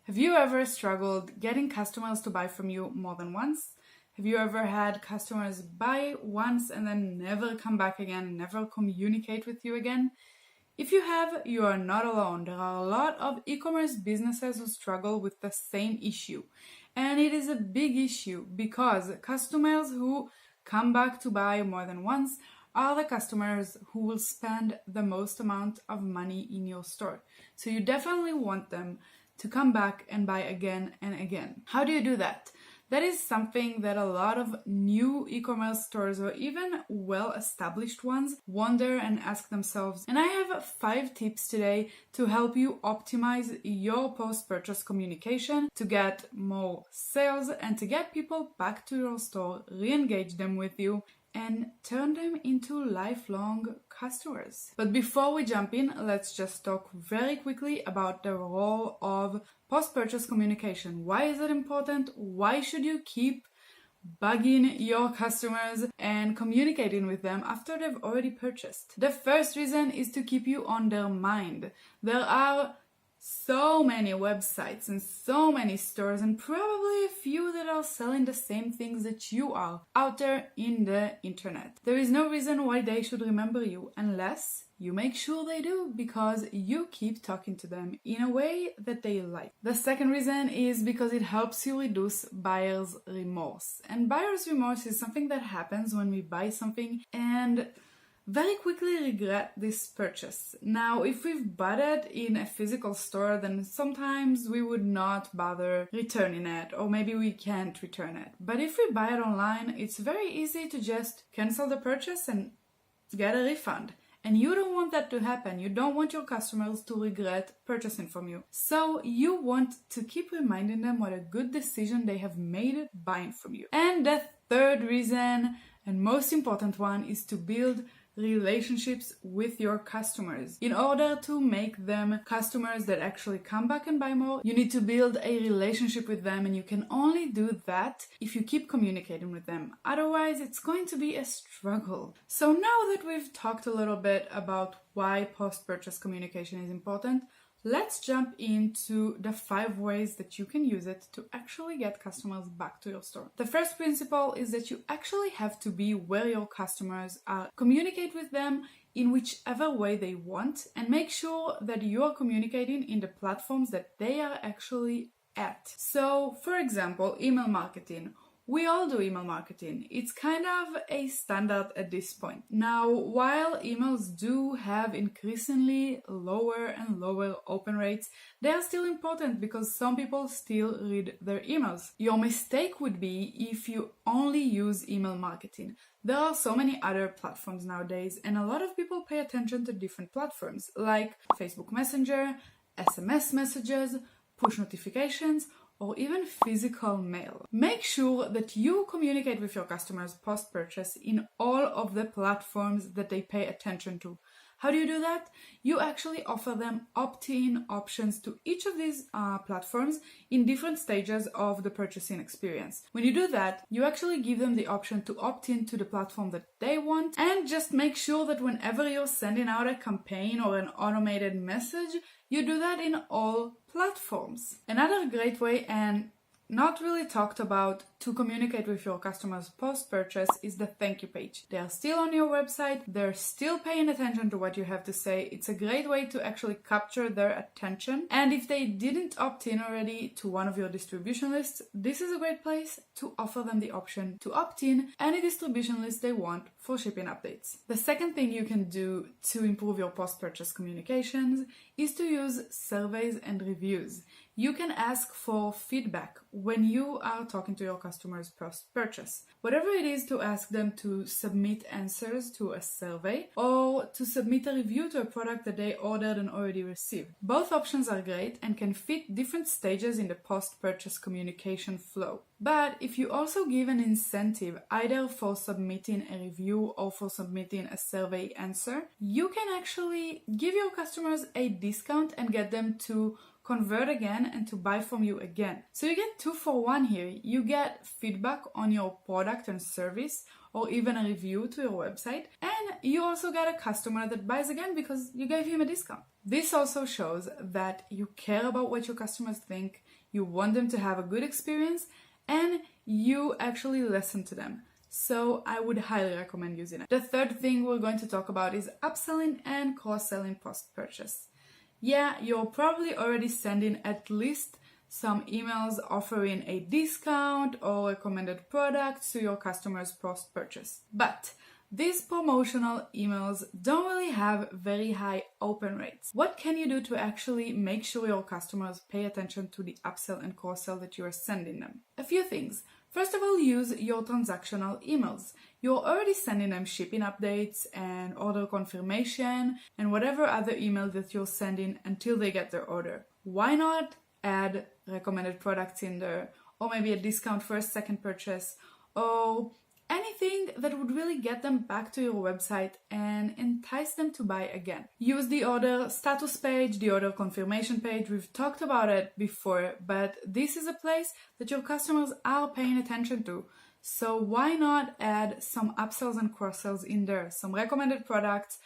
Have you ever struggled getting customers to buy from you more than once? Have you ever had customers buy once and then never come back again, never communicate with you again? If you have, you are not alone. There are a lot of e-commerce businesses who struggle with the same issue. And it is a big issue because customers who come back to buy more than once are the customers who will spend the most amount of money in your store. So you definitely want them to come back and buy again and again. How do you do that? That is something that a lot of new e-commerce stores or even well-established ones wonder and ask themselves. And I have 5 tips today to help you optimize your post-purchase communication to get more sales and to get people back to your store, re-engage them with you, and turn them into lifelong customers. But before we jump in, let's just talk very quickly about the role of post-purchase communication. Why is it important? Why should you keep bugging your customers and communicating with them after they've already purchased? The first reason is to keep you on their mind. There are so many websites and so many stores and probably a few that are selling the same things that you are out there in the internet. There is no reason why they should remember you unless you make sure they do, because you keep talking to them in a way that they like. The second reason is because it helps you reduce buyer's remorse. And buyer's remorse is something that happens when we buy something and very quickly regret this purchase. Now, if we've bought it in a physical store, then sometimes we would not bother returning it, or maybe we can't return it. But if we buy it online, it's very easy to just cancel the purchase and get a refund. And you don't want that to happen. You don't want your customers to regret purchasing from you. So you want to keep reminding them what a good decision they have made buying from you. And the third reason, and most important one, is to build relationships with your customers. In order to make them customers that actually come back and buy more, you need to build a relationship with them, and you can only do that if you keep communicating with them. Otherwise, it's going to be a struggle. So now that we've talked a little bit about why post-purchase communication is important, let's jump into the 5 ways that you can use it to actually get customers back to your store. The first principle is that you actually have to be where your customers are. Communicate with them in whichever way they want and make sure that you are communicating in the platforms that they are actually at. So, for example, email marketing. We all do email marketing. It's kind of a standard at this point. Now, while emails do have increasingly lower and lower open rates, they are still important because some people still read their emails. Your mistake would be if you only use email marketing. There are so many other platforms nowadays, and a lot of people pay attention to different platforms like Facebook Messenger, SMS messages, push notifications, or even physical mail. Make sure that you communicate with your customers post-purchase in all of the platforms that they pay attention to. How do you do that? You actually offer them opt-in options to each of these platforms in different stages of the purchasing experience. When you do that, you actually give them the option to opt in to the platform that they want, and just make sure that whenever you're sending out a campaign or an automated message, you do that in all platforms. Another great way, and not really talked about, to communicate with your customers post-purchase is the thank you page. They are still on your website, they're still paying attention to what you have to say. It's a great way to actually capture their attention. And if they didn't opt in already to one of your distribution lists, this is a great place to offer them the option to opt in any distribution list they want for shipping updates. The second thing you can do to improve your post-purchase communications is to use surveys and reviews. You can ask for feedback when you are talking to your customers post-purchase. Whatever it is, to ask them to submit answers to a survey or to submit a review to a product that they ordered and already received. Both options are great and can fit different stages in the post-purchase communication flow. But if you also give an incentive either for submitting a review or for submitting a survey answer, you can actually give your customers a discount and get them to convert again and to buy from you again. So you get 2 for 1 here. You get feedback on your product and service, or even a review to your website, and you also get a customer that buys again because you gave him a discount. This also shows that you care about what your customers think, you want them to have a good experience, and you actually listen to them. So I would highly recommend using it. The third thing we're going to talk about is upselling and cross-selling post-purchase. Yeah, you're probably already sending at least some emails offering a discount or recommended products to your customers post-purchase. But these promotional emails don't really have very high open rates. What can you do to actually make sure your customers pay attention to the upsell and cross-sell that you are sending them? A few things. First of all, use your transactional emails. You're already sending them shipping updates and order confirmation and whatever other email that you're sending until they get their order. Why not add recommended products in there, or maybe a discount for a second purchase, or anything that would really get them back to your website and entice them to buy again. Use the order status page, the order confirmation page. We've talked about it before, but this is a place that your customers are paying attention to. So why not add some upsells and cross-sells in there, some recommended products,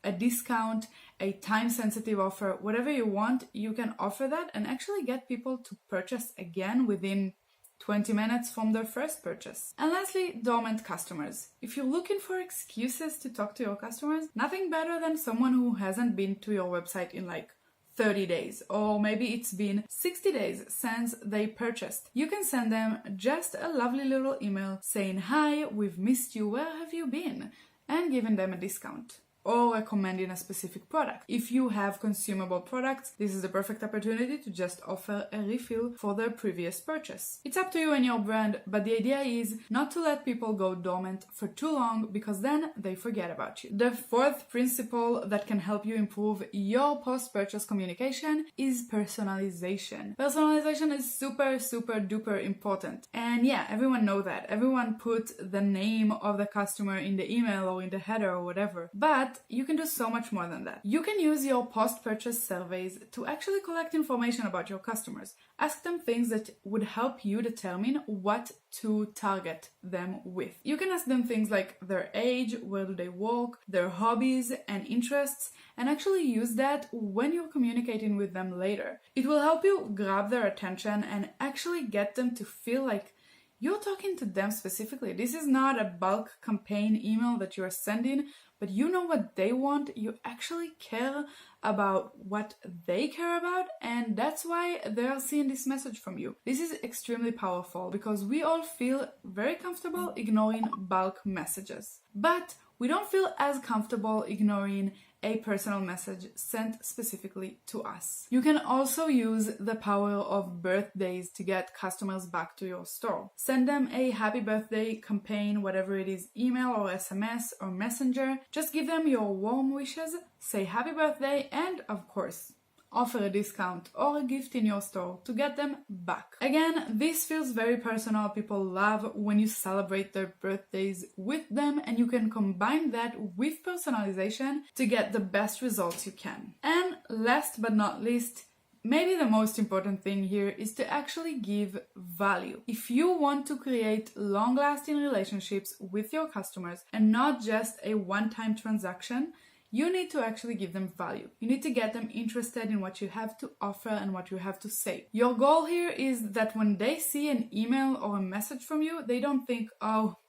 a discount, a time-sensitive offer, whatever you want, you can offer that and actually get people to purchase again within 20 minutes from their first purchase. And lastly, dormant customers. If you're looking for excuses to talk to your customers, nothing better than someone who hasn't been to your website in like 30 days, or maybe it's been 60 days since they purchased. You can send them just a lovely little email saying, "Hi, we've missed you, where have you been?" and giving them a discount, or recommending a specific product. If you have consumable products, this is the perfect opportunity to just offer a refill for their previous purchase. It's up to you and your brand, but the idea is not to let people go dormant for too long because then they forget about you. The fourth principle that can help you improve your post-purchase communication is personalization. Personalization is super duper important. And yeah, everyone knows that. Everyone put the name of the customer in the email or in the header or whatever. But you can do so much more than that. You can use your post-purchase surveys to actually collect information about your customers. Ask them things that would help you determine what to target them with. You can ask them things like their age, where do they work, their hobbies and interests, and actually use that when you're communicating with them later. It will help you grab their attention and actually get them to feel like you're talking to them specifically. This is not a bulk campaign email that you're sending, but you know what they want. You actually care about what they care about, and that's why they're seeing this message from you. This is extremely powerful because we all feel very comfortable ignoring bulk messages, but we don't feel as comfortable ignoring a personal message sent specifically to us. You can also use the power of birthdays to get customers back to your store. Send them a happy birthday campaign, whatever it is, email or SMS or messenger. Just give them your warm wishes, say happy birthday, and of course, offer a discount or a gift in your store to get them back. Again, this feels very personal. People love when you celebrate their birthdays with them, and you can combine that with personalization to get the best results you can. And last but not least, maybe the most important thing here is to actually give value. If you want to create long-lasting relationships with your customers and not just a one-time transaction, you need to actually give them value. You need to get them interested in what you have to offer and what you have to say. Your goal here is that when they see an email or a message from you, they don't think, oh,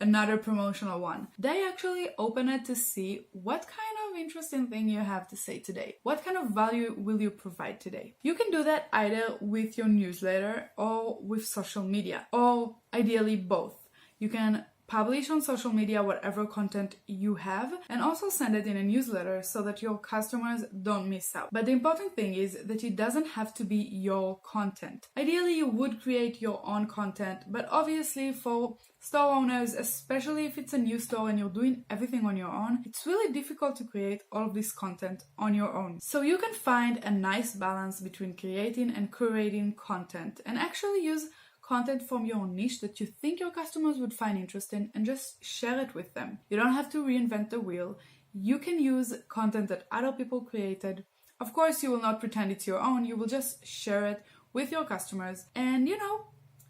another promotional one. They actually open it to see what kind of interesting thing you have to say today. What kind of value will you provide today? You can do that either with your newsletter or with social media, or ideally both. You can publish on social media whatever content you have and also send it in a newsletter so that your customers don't miss out. But the important thing is that it doesn't have to be your content. Ideally, you would create your own content, but obviously for store owners, especially if it's a new store and you're doing everything on your own, it's really difficult to create all of this content on your own. So you can find a nice balance between creating and curating content and actually use content from your niche that you think your customers would find interesting and just share it with them. You don't have to reinvent the wheel. You can use content that other people created. Of course, you will not pretend it's your own. You will just share it with your customers and,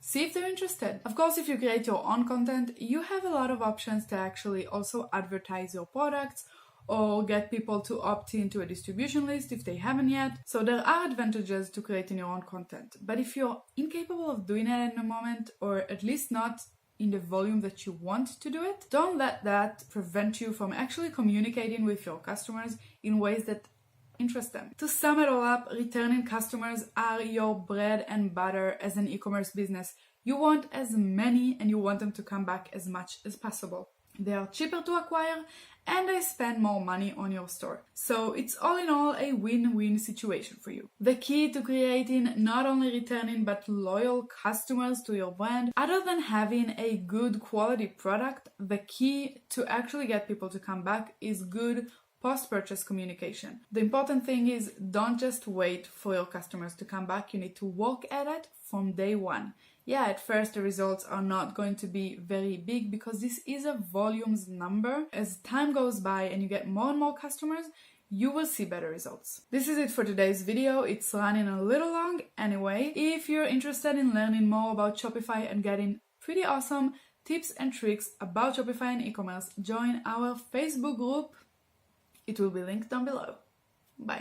See if they're interested. Of course, if you create your own content, you have a lot of options to actually also advertise your products or get people to opt into a distribution list if they haven't yet. So there are advantages to creating your own content. But if you're incapable of doing it in the moment, or at least not in the volume that you want to do it, don't let that prevent you from actually communicating with your customers in ways that interest them. To sum it all up, returning customers are your bread and butter as an e-commerce business. You want as many and you want them to come back as much as possible. They are cheaper to acquire and they spend more money on your store. So it's all in all a win-win situation for you. The key to creating not only returning but loyal customers to your brand, other than having a good quality product, the key to actually get people to come back is good post-purchase communication. The important thing is don't just wait for your customers to come back. You need to work at it from day one. Yeah, at first the results are not going to be very big because this is a volumes number. As time goes by and you get more and more customers, you will see better results. This is it for today's video. It's running a little long anyway. If you're interested in learning more about Shopify and getting pretty awesome tips and tricks about Shopify and e-commerce, join our Facebook group. It will be linked down below. Bye.